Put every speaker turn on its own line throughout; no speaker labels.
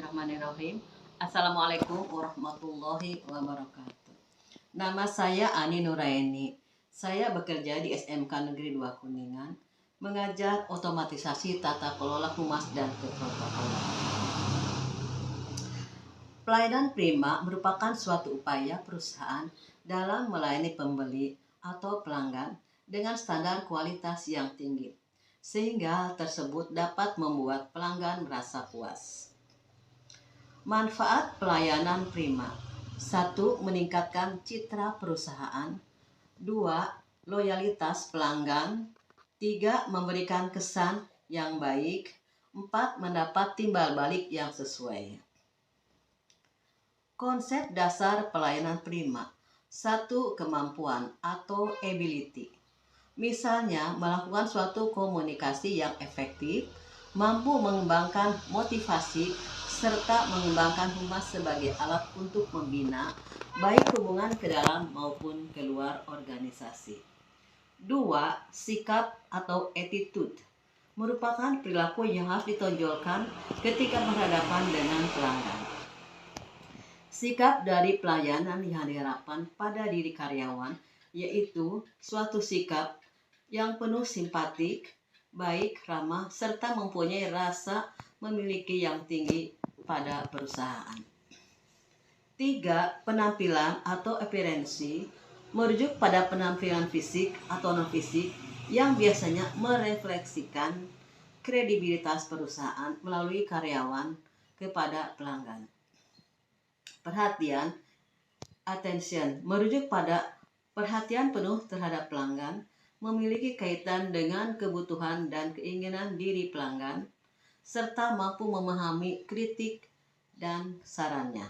Bismillahirrahmanirrahim. Assalamualaikum warahmatullahi wabarakatuh. Nama saya Ani Nuraini. Saya bekerja di SMK Negeri 2 Kuningan, mengajar otomatisasi tata kelola humas dan keprotokolan. Pelayanan prima merupakan suatu upaya perusahaan dalam melayani pembeli atau pelanggan dengan standar kualitas yang tinggi, sehingga hal tersebut dapat membuat pelanggan merasa puas. Manfaat pelayanan prima: 1. Meningkatkan citra perusahaan. 2. Loyalitas pelanggan. 3. Memberikan kesan yang baik. 4. Mendapat timbal balik yang sesuai. Konsep dasar pelayanan prima: 1. Kemampuan atau ability. Misalnya, melakukan suatu komunikasi yang efektif, mampu mengembangkan motivasi, serta mengembangkan humas sebagai alat untuk membina baik hubungan ke dalam maupun keluar organisasi. 2. Sikap atau attitude merupakan perilaku yang harus ditonjolkan ketika berhadapan dengan pelanggan. Sikap dari pelayanan yang diharapkan pada diri karyawan yaitu suatu sikap yang penuh simpatik, baik, ramah, serta mempunyai rasa memiliki yang tinggi pada perusahaan. 3. Penampilan atau appearance merujuk pada penampilan fisik atau non-fisik yang biasanya merefleksikan kredibilitas perusahaan melalui karyawan kepada pelanggan. Perhatian, attention, merujuk pada perhatian penuh terhadap pelanggan, memiliki kaitan dengan kebutuhan dan keinginan diri pelanggan, serta mampu memahami kritik dan sarannya.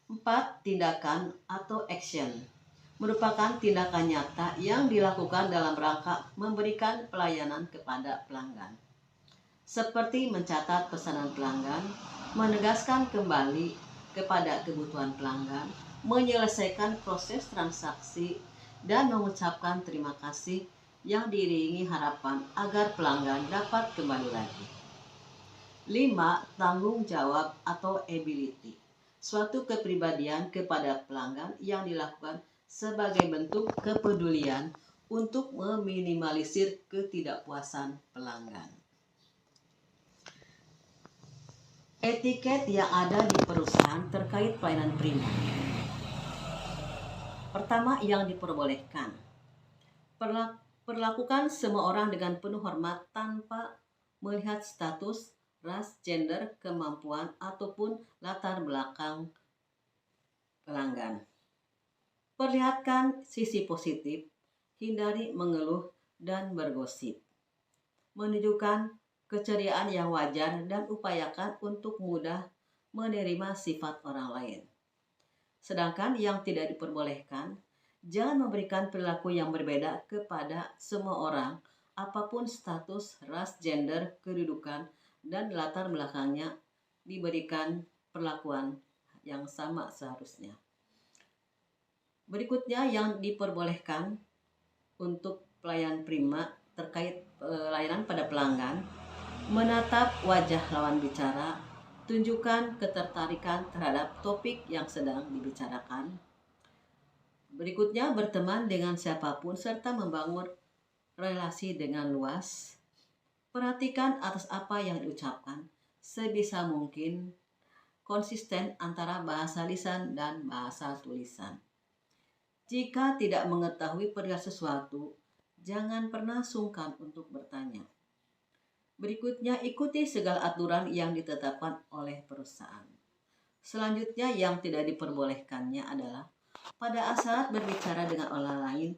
4. Tindakan atau action merupakan tindakan nyata yang dilakukan dalam rangka memberikan pelayanan kepada pelanggan, seperti mencatat pesanan pelanggan, menegaskan kembali kepada kebutuhan pelanggan, menyelesaikan proses transaksi, dan mengucapkan terima kasih yang diiringi harapan agar pelanggan dapat kembali lagi. 5. Tanggung jawab atau ability, suatu kepribadian kepada pelanggan yang dilakukan sebagai bentuk kepedulian untuk meminimalisir ketidakpuasan pelanggan. Etiket yang ada di perusahaan terkait pelayanan prima. Pertama, yang diperbolehkan: perlakukan semua orang dengan penuh hormat tanpa melihat status, ras, gender, kemampuan, ataupun latar belakang pelanggan. Perlihatkan sisi positif, hindari mengeluh dan bergosip. Menunjukkan keceriaan yang wajar dan upayakan untuk mudah menerima sifat orang lain. Sedangkan yang tidak diperbolehkan, jangan memberikan perilaku yang berbeda kepada semua orang, apapun status, ras, gender, kedudukan, dan latar belakangnya, diberikan perlakuan yang sama seharusnya. Berikutnya yang diperbolehkan untuk pelayanan prima terkait pelayanan pada pelanggan: menatap wajah lawan bicara, tunjukkan ketertarikan terhadap topik yang sedang dibicarakan. Berikutnya, berteman dengan siapapun serta membangun relasi dengan luas. Perhatikan atas apa yang diucapkan, sebisa mungkin konsisten antara bahasa lisan dan bahasa tulisan. Jika tidak mengetahui perihal sesuatu, jangan pernah sungkan untuk bertanya. Berikutnya, ikuti segala aturan yang ditetapkan oleh perusahaan. Selanjutnya, yang tidak diperbolehkannya adalah pada saat berbicara dengan orang lain,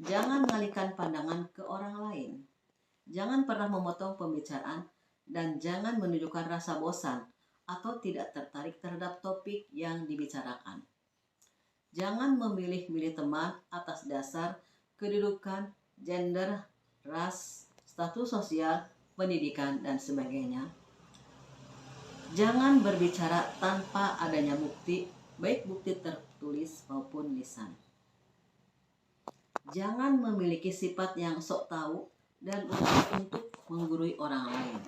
jangan mengalihkan pandangan ke orang lain. Jangan pernah memotong pembicaraan dan jangan menunjukkan rasa bosan atau tidak tertarik terhadap topik yang dibicarakan. Jangan memilih-milih teman atas dasar kedudukan, gender, ras, status sosial, pendidikan, dan sebagainya. Jangan berbicara tanpa adanya bukti, baik bukti tertulis maupun lisan. Jangan memiliki sifat yang sok tahu dan untuk menggurui orang lain.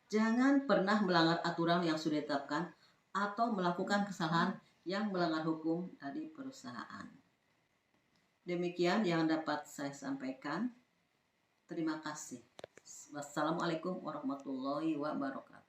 Jangan pernah melanggar aturan yang sudah ditetapkan atau melakukan kesalahan yang melanggar hukum dari perusahaan. Demikian yang dapat saya sampaikan. Terima kasih. Wassalamualaikum warahmatullahi wabarakatuh.